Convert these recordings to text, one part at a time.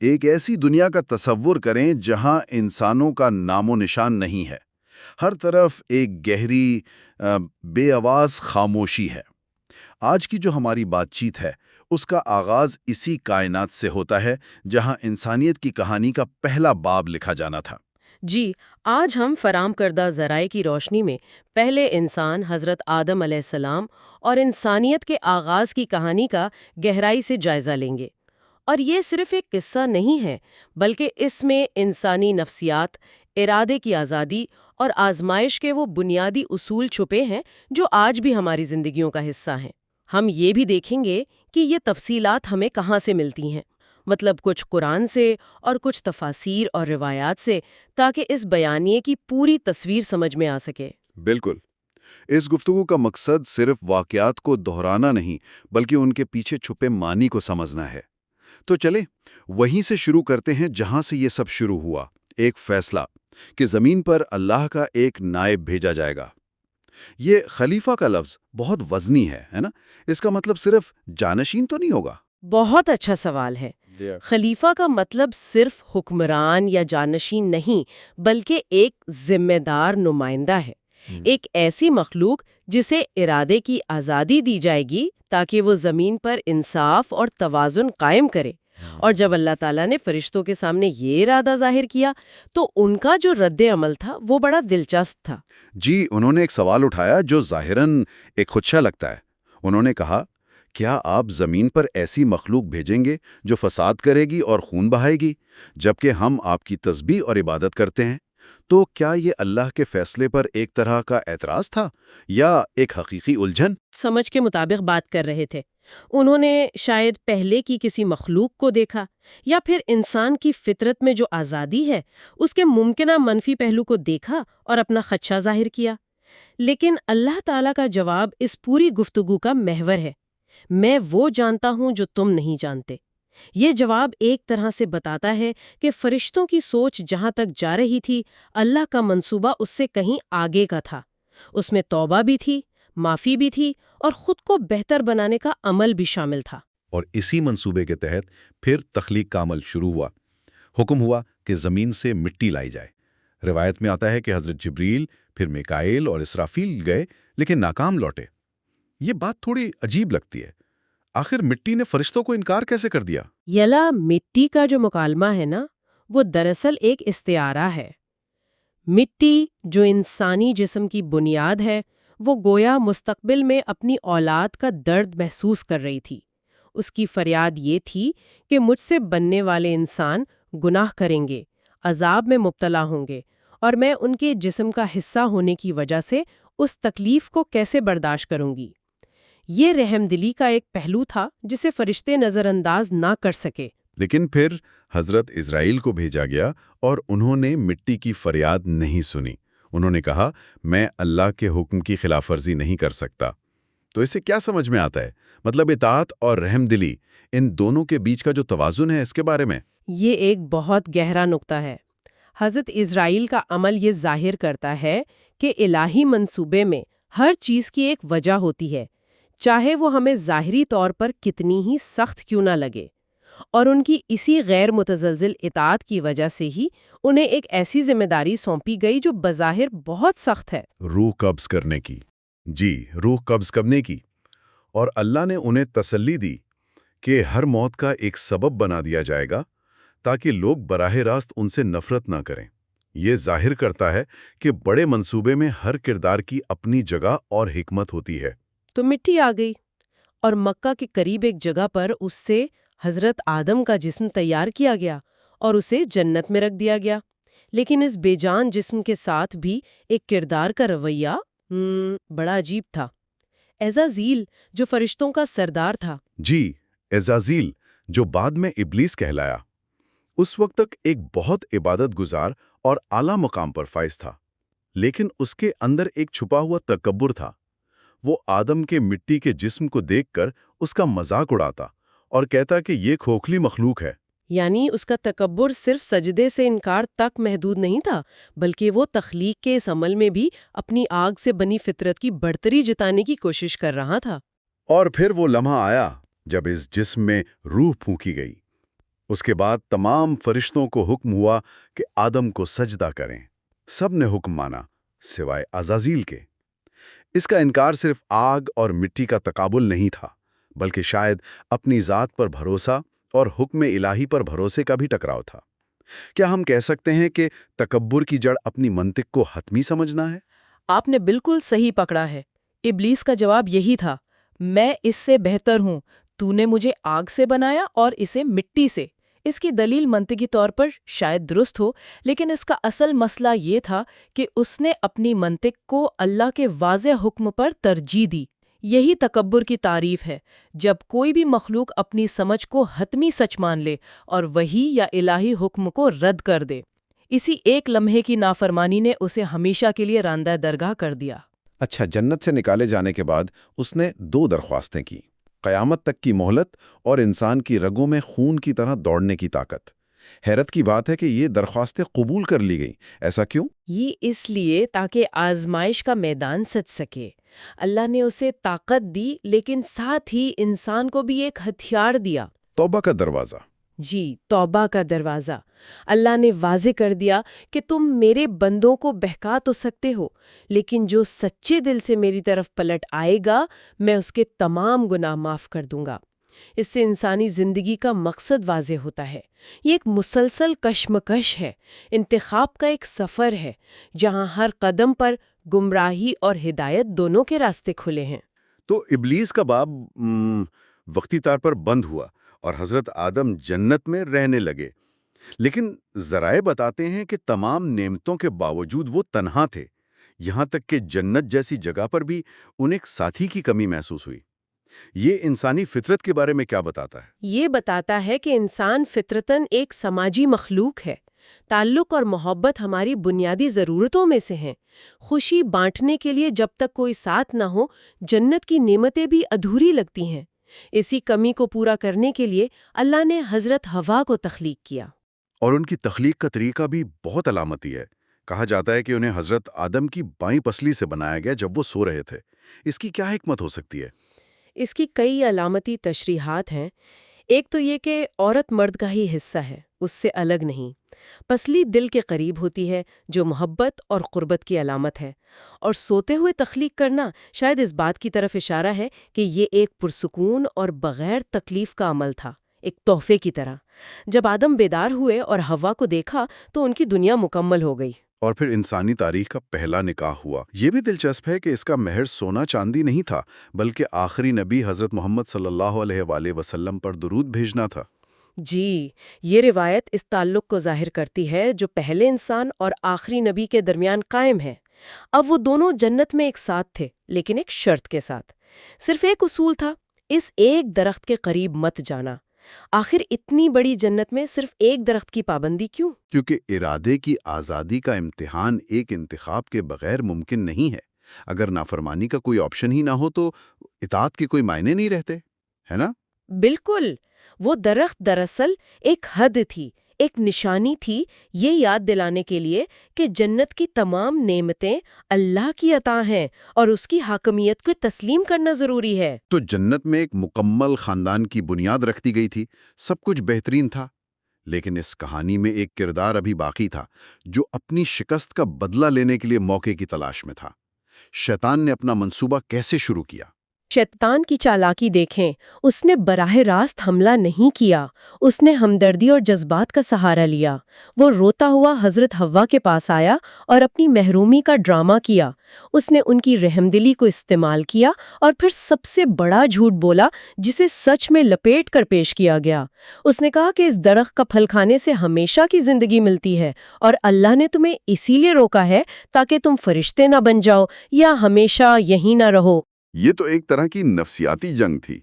ایک ایسی دنیا کا تصور کریں جہاں انسانوں کا نام و نشان نہیں ہے۔ ہر طرف ایک گہری بے آواز خاموشی ہے۔ آج کی جو ہماری بات چیت ہے اس کا آغاز اسی کائنات سے ہوتا ہے جہاں انسانیت کی کہانی کا پہلا باب لکھا جانا تھا۔ جی، آج ہم فراہم کردہ ذرائع کی روشنی میں پہلے انسان حضرت آدم علیہ السلام اور انسانیت کے آغاز کی کہانی کا گہرائی سے جائزہ لیں گے۔ اور یہ صرف ایک قصہ نہیں ہے، بلکہ اس میں انسانی نفسیات، ارادے کی آزادی اور آزمائش کے وہ بنیادی اصول چھپے ہیں جو آج بھی ہماری زندگیوں کا حصہ ہیں۔ ہم یہ بھی دیکھیں گے کہ یہ تفصیلات ہمیں کہاں سے ملتی ہیں، مطلب کچھ قرآن سے اور کچھ تفاسیر اور روایات سے، تاکہ اس بیانیے کی پوری تصویر سمجھ میں آ سکے۔ بالکل۔ اس گفتگو کا مقصد صرف واقعات کو دہرانا نہیں بلکہ ان کے پیچھے چھپے معنی کو سمجھنا ہے۔ تو چلیں وہیں سے شروع کرتے ہیں جہاں سے یہ سب شروع ہوا، ایک فیصلہ کہ زمین پر اللہ کا ایک نائب بھیجا جائے گا۔ یہ خلیفہ کا لفظ بہت وزنی ہے نا؟ اس کا مطلب صرف جانشین تو نہیں ہوگا؟ بہت اچھا سوال ہے۔ خلیفہ کا مطلب صرف حکمران یا جانشین نہیں، بلکہ ایک ذمہ دار نمائندہ ہے۔ ایک ایسی مخلوق جسے ارادے کی آزادی دی جائے گی تاکہ وہ زمین پر انصاف اور توازن قائم کرے۔ اور جب اللہ تعالیٰ نے فرشتوں کے سامنے یہ ارادہ ظاہر کیا تو ان کا جو رد عمل تھا وہ بڑا دلچسپ تھا۔ جی، انہوں نے ایک سوال اٹھایا جو ظاہراً ایک خدشہ لگتا ہے۔ انہوں نے کہا، کیا آپ زمین پر ایسی مخلوق بھیجیں گے جو فساد کرے گی اور خون بہائے گی، جبکہ ہم آپ کی تسبیح اور عبادت کرتے ہیں؟ تو کیا یہ اللہ کے فیصلے پر ایک طرح کا اعتراض تھا یا ایک حقیقی الجھن؟ سمجھ کے مطابق بات کر رہے تھے۔ انہوں نے شاید پہلے کی کسی مخلوق کو دیکھا، یا پھر انسان کی فطرت میں جو آزادی ہے اس کے ممکنہ منفی پہلو کو دیکھا اور اپنا خدشہ ظاہر کیا۔ لیکن اللہ تعالیٰ کا جواب اس پوری گفتگو کا محور ہے۔ میں وہ جانتا ہوں جو تم نہیں جانتے۔ یہ جواب ایک طرح سے بتاتا ہے کہ فرشتوں کی سوچ جہاں تک جا رہی تھی، اللہ کا منصوبہ اس سے کہیں آگے کا تھا۔ اس میں توبہ بھی تھی، معافی بھی تھی، اور خود کو بہتر بنانے کا عمل بھی شامل تھا۔ اور اسی منصوبے کے تحت پھر تخلیق کا عمل شروع ہوا۔ حکم ہوا کہ زمین سے مٹی لائی جائے۔ روایت میں آتا ہے کہ حضرت جبریل، پھر میکائیل اور اسرافیل گئے لیکن ناکام لوٹے۔ یہ بات تھوڑی عجیب لگتی ہے۔ آخر مٹی نے فرشتوں کو انکار کیسے کر دیا؟ یلا مٹی کا جو مکالمہ ہے نا، وہ دراصل ایک استعارہ ہے۔ مٹی جو انسانی جسم کی بنیاد ہے، وہ گویا مستقبل میں اپنی اولاد کا درد محسوس کر رہی تھی۔ اس کی فریاد یہ تھی کہ مجھ سے بننے والے انسان گناہ کریں گے، عذاب میں مبتلا ہوں گے، اور میں ان کے جسم کا حصہ ہونے کی وجہ سے اس تکلیف کو کیسے برداشت کروں گی۔ یہ رحم دلی کا ایک پہلو تھا جسے فرشتے نظر انداز نہ کر سکے۔ لیکن پھر حضرت اسرائیل کو بھیجا گیا اور انہوں نے مٹی کی فریاد نہیں سنی۔ انہوں نے کہا، میں اللہ کے حکم کی خلاف ورزی نہیں کر سکتا۔ تو اسے کیا سمجھ میں آتا ہے؟ مطلب اطاعت اور رحم دلی، ان دونوں کے بیچ کا جو توازن ہے، اس کے بارے میں؟ یہ ایک بہت گہرا نقطہ ہے۔ حضرت اسرائیل کا عمل یہ ظاہر کرتا ہے کہ الہی منصوبے میں ہر چیز کی ایک وجہ ہوتی ہے، چاہے وہ ہمیں ظاہری طور پر کتنی ہی سخت کیوں نہ لگے۔ اور ان کی اسی غیر متزلزل اطاعت کی وجہ سے ہی انہیں ایک ایسی ذمہ داری سونپی گئی جو بظاہر بہت سخت ہے، روح قبض کرنے کی۔ جی، روح قبض کرنے کی۔ اور اللہ نے انہیں تسلی دی کہ ہر موت کا ایک سبب بنا دیا جائے گا تاکہ لوگ براہ راست ان سے نفرت نہ کریں۔ یہ ظاہر کرتا ہے کہ بڑے منصوبے میں ہر کردار کی اپنی جگہ اور حکمت ہوتی ہے۔ تو مٹی آ گئی، اور مکہ کے قریب ایک جگہ پر اس سے حضرت آدم کا جسم تیار کیا گیا اور اسے جنت میں رکھ دیا گیا۔ لیکن اس بے جان جسم کے ساتھ بھی ایک کردار کا رویہ بڑا عجیب تھا۔ عزازیل، جو فرشتوں کا سردار تھا۔ جی، عزازیل، جو بعد میں ابلیس کہلایا، اس وقت تک ایک بہت عبادت گزار اور اعلیٰ مقام پر فائز تھا، لیکن اس کے اندر ایک چھپا ہوا تکبر تھا۔ وہ آدم کے مٹی کے جسم کو دیکھ کر اس کا مذاق اڑاتا اور کہتا کہ یہ کھوکھلی مخلوق ہے۔ یعنی اس کا تکبر صرف سجدے سے انکار تک محدود نہیں تھا، بلکہ وہ تخلیق کے اس عمل میں بھی اپنی آگ سے بنی فطرت کی برتری جتانے کی کوشش کر رہا تھا۔ اور پھر وہ لمحہ آیا جب اس جسم میں روح پھونکی گئی۔ اس کے بعد تمام فرشتوں کو حکم ہوا کہ آدم کو سجدہ کریں۔ سب نے حکم مانا سوائے عزازیل کے۔ اس کا انکار صرف آگ اور مٹی کا تقابل نہیں تھا، بلکہ شاید اپنی ذات پر بھروسہ اور حکم الہی پر بھروسے کا بھی ٹکراؤ تھا۔ کیا ہم کہہ سکتے ہیں کہ تکبر کی جڑ اپنی منطق کو حتمی سمجھنا ہے؟ آپ نے بالکل صحیح پکڑا ہے۔ ابلیس کا جواب یہی تھا، میں اس سے بہتر ہوں، تو نے مجھے آگ سے بنایا اور اسے مٹی سے۔ اس کی دلیل منطقی طور پر شاید درست ہو، لیکن اس کا اصل مسئلہ یہ تھا کہ اس نے اپنی منطق کو اللہ کے واضح حکم پر ترجیح دی۔ یہی تکبر کی تعریف ہے، جب کوئی بھی مخلوق اپنی سمجھ کو حتمی سچ مان لے اور وحی یا الہی حکم کو رد کر دے۔ اسی ایک لمحے کی نافرمانی نے اسے ہمیشہ کے لیے راندہ درگاہ کر دیا۔ اچھا، جنت سے نکالے جانے کے بعد اس نے 2 درخواستیں کی: قیامت تک کی مہلت اور انسان کی رگوں میں خون کی طرح دوڑنے کی طاقت۔ حیرت کی بات ہے کہ یہ درخواستیں قبول کر لی گئیں۔ ایسا کیوں؟ یہ اس لیے تاکہ آزمائش کا میدان سج سکے۔ اللہ نے اسے طاقت دی، لیکن ساتھ ہی انسان کو بھی ایک ہتھیار دیا۔ توبہ کا دروازہ۔ جی، توبہ کا دروازہ۔ اللہ نے واضح کر دیا کہ تم میرے بندوں کو بہکا تو سکتے ہو، لیکن جو سچے دل سے میری طرف پلٹ آئے گا میں اس کے تمام گناہ معاف کر دوں گا۔ اس سے انسانی زندگی کا مقصد واضح ہوتا ہے۔ یہ ایک مسلسل کشمکش ہے، انتخاب کا ایک سفر ہے، جہاں ہر قدم پر گمراہی اور ہدایت دونوں کے راستے کھلے ہیں۔ تو ابلیس کا باب وقتی طور پر بند ہوا اور حضرت آدم جنت میں رہنے لگے، لیکن ذرائع بتاتے ہیں کہ تمام نعمتوں کے باوجود وہ تنہا تھے، یہاں تک کہ جنت جیسی جگہ پر بھی انہیں ایک ساتھی کی کمی محسوس ہوئی۔ یہ انسانی فطرت کے بارے میں کیا بتاتا ہے؟ یہ بتاتا ہے کہ انسان فطرتاً ایک سماجی مخلوق ہے۔ تعلق اور محبت ہماری بنیادی ضرورتوں میں سے ہیں۔ خوشی بانٹنے کے لیے جب تک کوئی ساتھ نہ ہو، جنت کی نعمتیں بھی ادھوری لگتی ہیں۔ اسی کمی کو پورا کرنے کے لیے اللہ نے حضرت حوا کو تخلیق کیا۔ اور ان کی تخلیق کا طریقہ بھی بہت علامتی ہے۔ کہا جاتا ہے کہ انہیں حضرت آدم کی بائیں پسلی سے بنایا گیا جب وہ سو رہے تھے۔ اس کی کیا حکمت ہو سکتی ہے؟ اس کی کئی علامتی تشریحات ہیں۔ ایک تو یہ کہ عورت مرد کا ہی حصہ ہے، اس سے الگ نہیں۔ پسلی دل کے قریب ہوتی ہے، جو محبت اور قربت کی علامت ہے، اور سوتے ہوئے تخلیق کرنا شاید اس بات کی طرف اشارہ ہے کہ یہ ایک پرسکون اور بغیر تکلیف کا عمل تھا، ایک تحفے کی طرح۔ جب آدم بیدار ہوئے اور حوا کو دیکھا تو ان کی دنیا مکمل ہو گئی۔ اور پھر انسانی تاریخ کا پہلا نکاح ہوا۔ یہ بھی دلچسپ ہے کہ اس کا مہر سونا چاندی نہیں تھا، بلکہ آخری نبی حضرت محمد صلی اللہ علیہ وآلہ وسلم پر درود بھیجنا تھا۔ جی، یہ روایت اس تعلق کو ظاہر کرتی ہے جو پہلے انسان اور آخری نبی کے درمیان قائم ہے۔ اب وہ دونوں جنت میں ایک ساتھ تھے، لیکن ایک شرط کے ساتھ۔ صرف ایک اصول تھا، اس ایک درخت کے قریب مت جانا۔ آخر اتنی بڑی جنت میں صرف ایک درخت کی پابندی کیوں؟ کیونکہ ارادے کی آزادی کا امتحان ایک انتخاب کے بغیر ممکن نہیں ہے۔ اگر نافرمانی کا کوئی آپشن ہی نہ ہو تو اطاعت کے کوئی معنی نہیں رہتے، ہے نا؟ بالکل، وہ درخت دراصل ایک حد تھی، ایک نشانی تھی، یہ یاد دلانے کے لیے کہ جنت کی تمام نعمتیں اللہ کی عطا ہیں اور اس کی حاکمیت کو تسلیم کرنا ضروری ہے۔ تو جنت میں ایک مکمل خاندان کی بنیاد رکھ دی گئی تھی، سب کچھ بہترین تھا، لیکن اس کہانی میں ایک کردار ابھی باقی تھا جو اپنی شکست کا بدلہ لینے کے لیے موقع کی تلاش میں تھا۔ شیطان نے اپنا منصوبہ کیسے شروع کیا؟ شیطان کی چالاکی دیکھیں، اس نے براہ راست حملہ نہیں کیا، اس نے ہمدردی اور جذبات کا سہارا لیا۔ وہ روتا ہوا حضرت حوا کے پاس آیا اور اپنی محرومی کا ڈرامہ کیا۔ اس نے ان کی رحمدلی کو استعمال کیا اور پھر سب سے بڑا جھوٹ بولا جسے سچ میں لپیٹ کر پیش کیا گیا۔ اس نے کہا کہ اس درخت کا پھل کھانے سے ہمیشہ کی زندگی ملتی ہے اور اللہ نے تمہیں اسی لیے روکا ہے تاکہ تم فرشتے نہ بن جاؤ یا ہمیشہ یہیں نہ رہو۔ یہ تو ایک طرح کی نفسیاتی جنگ تھی۔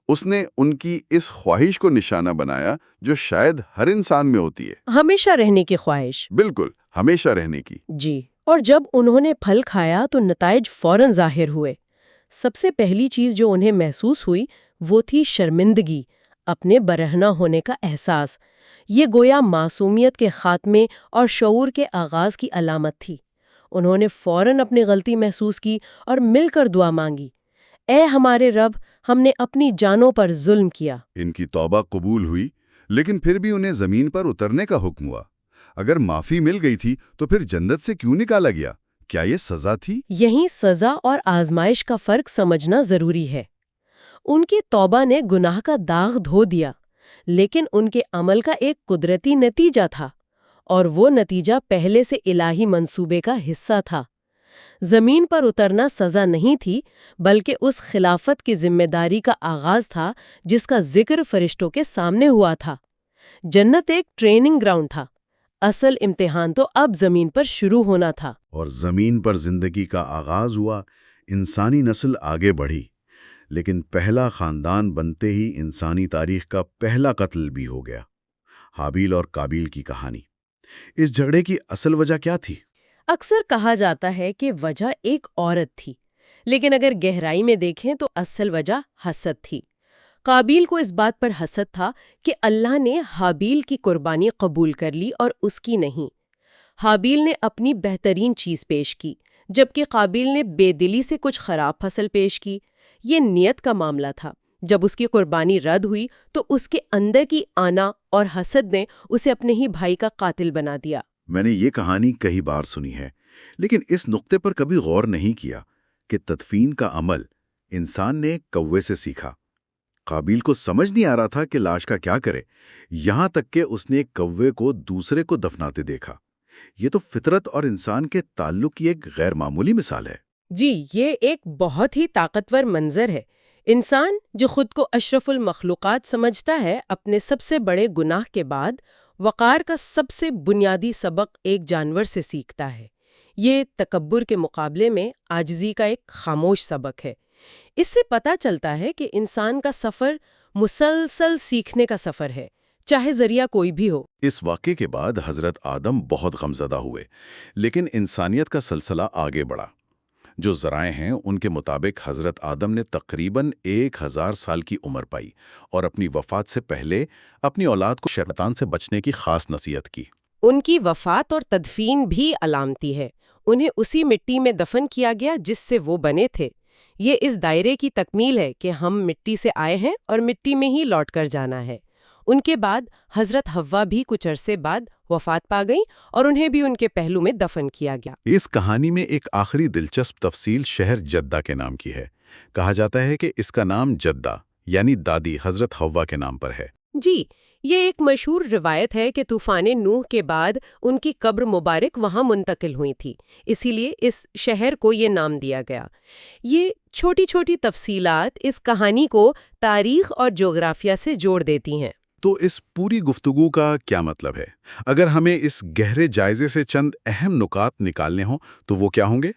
اس نے ان کی اس خواہش کو نشانہ بنایا جو شاید ہر انسان میں ہوتی ہے، ہمیشہ رہنے کی خواہش۔ بالکل، ہمیشہ رہنے کی۔ جی، اور جب انہوں نے پھل کھایا تو نتائج فوراً ظاہر ہوئے۔ سب سے پہلی چیز جو انہیں محسوس ہوئی وہ تھی شرمندگی، اپنے برہنہ ہونے کا احساس۔ یہ گویا معصومیت کے خاتمے اور شعور کے آغاز کی علامت تھی۔ انہوں نے فوراً اپنی غلطی محسوس کی اور مل کر دعا مانگی، اے ہمارے رب، ہم نے اپنی جانوں پر ظلم کیا۔ ان کی توبہ قبول ہوئی، لیکن پھر بھی انہیں زمین پر اترنے کا حکم ہوا۔ اگر معافی مل گئی تھی تو پھر جنت سے کیوں نکالا گیا؟ کیا یہ سزا تھی؟ یہیں سزا اور آزمائش کا فرق سمجھنا ضروری ہے۔ ان کی توبہ نے گناہ کا داغ دھو دیا، لیکن ان کے عمل کا ایک قدرتی نتیجہ تھا، اور وہ نتیجہ پہلے سے الہی منصوبے کا حصہ تھا۔ زمین پر اترنا سزا نہیں تھی، بلکہ اس خلافت کی ذمہ داری کا آغاز تھا جس کا ذکر فرشتوں کے سامنے ہوا تھا۔ جنت ایک ٹریننگ گراؤنڈ تھا، اصل امتحان تو اب زمین پر شروع ہونا تھا۔ اور زمین پر زندگی کا آغاز ہوا، انسانی نسل آگے بڑھی، لیکن پہلا خاندان بنتے ہی انسانی تاریخ کا پہلا قتل بھی ہو گیا۔ حابیل اور قابیل کی کہانی۔ اس جھگڑے کی اصل وجہ کیا تھی؟ اکثر کہا جاتا ہے کہ وجہ ایک عورت تھی، لیکن اگر گہرائی میں دیکھیں تو اصل وجہ حسد تھی۔ قابیل کو اس بات پر حسد تھا کہ اللہ نے حابیل کی قربانی قبول کر لی اور اس کی نہیں۔ حابیل نے اپنی بہترین چیز پیش کی، جبکہ قابیل نے بے دلی سے کچھ خراب فصل پیش کی۔ یہ نیت کا معاملہ تھا۔ جب اس کی قربانی رد ہوئی تو اس کے اندر کی آنا اور حسد نے اسے اپنے ہی بھائی کا قاتل بنا دیا۔ میں نے یہ کہانی کئی بار سنی ہے، لیکن اس نقطے پر کبھی غور نہیں کیا کہ تدفین کا عمل انسان نے ایک کوے سے سیکھا۔ قابیل کو سمجھ نہیں آ رہا تھا کہ لاش کا کیا کرے، یہاں تک کہ اس نے ایک کوے کو دوسرے کو دفناتے دیکھا۔ یہ تو فطرت اور انسان کے تعلق کی ایک غیر معمولی مثال ہے۔ جی، یہ ایک بہت ہی طاقتور منظر ہے۔ انسان جو خود کو اشرف المخلوقات سمجھتا ہے، اپنے سب سے بڑے گناہ کے بعد وقار کا سب سے بنیادی سبق ایک جانور سے سیکھتا ہے۔ یہ تکبر کے مقابلے میں عاجزی کا ایک خاموش سبق ہے۔ اس سے پتہ چلتا ہے کہ انسان کا سفر مسلسل سیکھنے کا سفر ہے، چاہے ذریعہ کوئی بھی ہو۔ اس واقعے کے بعد حضرت آدم بہت غمزدہ ہوئے، لیکن انسانیت کا سلسلہ آگے بڑھا۔ جو ذرائع ہیں ان کے مطابق حضرت آدم نے تقریباً 1000 سال کی عمر پائی اور اپنی وفات سے پہلے اپنی اولاد کو شیطان سے بچنے کی خاص نصیحت کی۔ ان کی وفات اور تدفین بھی علامتی ہے۔ انہیں اسی مٹی میں دفن کیا گیا جس سے وہ بنے تھے۔ یہ اس دائرے کی تکمیل ہے کہ ہم مٹی سے آئے ہیں اور مٹی میں ہی لوٹ کر جانا ہے۔ ان کے بعد حضرت حوا بھی کچھ عرصے بعد وفات پا گئیں اور انہیں بھی ان کے پہلو میں دفن کیا گیا۔ اس کہانی میں ایک آخری دلچسپ تفصیل شہر جدہ کے نام کی ہے۔ کہا جاتا ہے کہ اس کا نام جدہ یعنی دادی حضرت حوا کے نام پر ہے۔ جی، یہ ایک مشہور روایت ہے کہ طوفان نوح کے بعد ان کی قبر مبارک وہاں منتقل ہوئی تھی، اسی لیے اس شہر کو یہ نام دیا گیا۔ یہ چھوٹی چھوٹی تفصیلات اس کہانی کو تاریخ اور جغرافیہ سے جوڑ دیتی ہیں۔ تو اس پوری گفتگو کا کیا مطلب ہے؟ اگر ہمیں اس گہرے جائزے سے چند اہم نکات نکالنے ہوں تو وہ کیا ہوں گے؟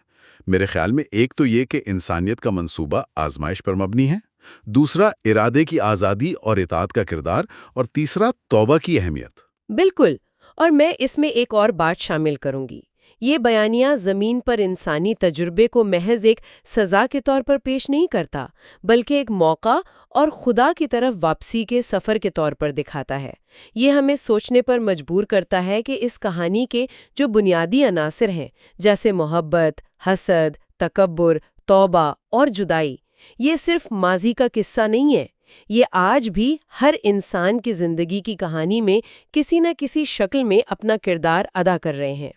میرے خیال میں ایک تو یہ کہ انسانیت کا منصوبہ آزمائش پر مبنی ہے، دوسرا ارادے کی آزادی اور اطاعت کا کردار، اور تیسرا توبہ کی اہمیت۔ بالکل، اور میں اس میں ایک اور بات شامل کروں گی۔ یہ بیانیہ زمین پر انسانی تجربے کو محض ایک سزا کے طور پر پیش نہیں کرتا، بلکہ ایک موقع اور خدا کی طرف واپسی کے سفر کے طور پر دکھاتا ہے۔ یہ ہمیں سوچنے پر مجبور کرتا ہے کہ اس کہانی کے جو بنیادی عناصر ہیں، جیسے محبت، حسد، تکبر، توبہ اور جدائی، یہ صرف ماضی کا قصہ نہیں ہے۔ یہ آج بھی ہر انسان کی زندگی کی کہانی میں کسی نہ کسی شکل میں اپنا کردار ادا کر رہے ہیں۔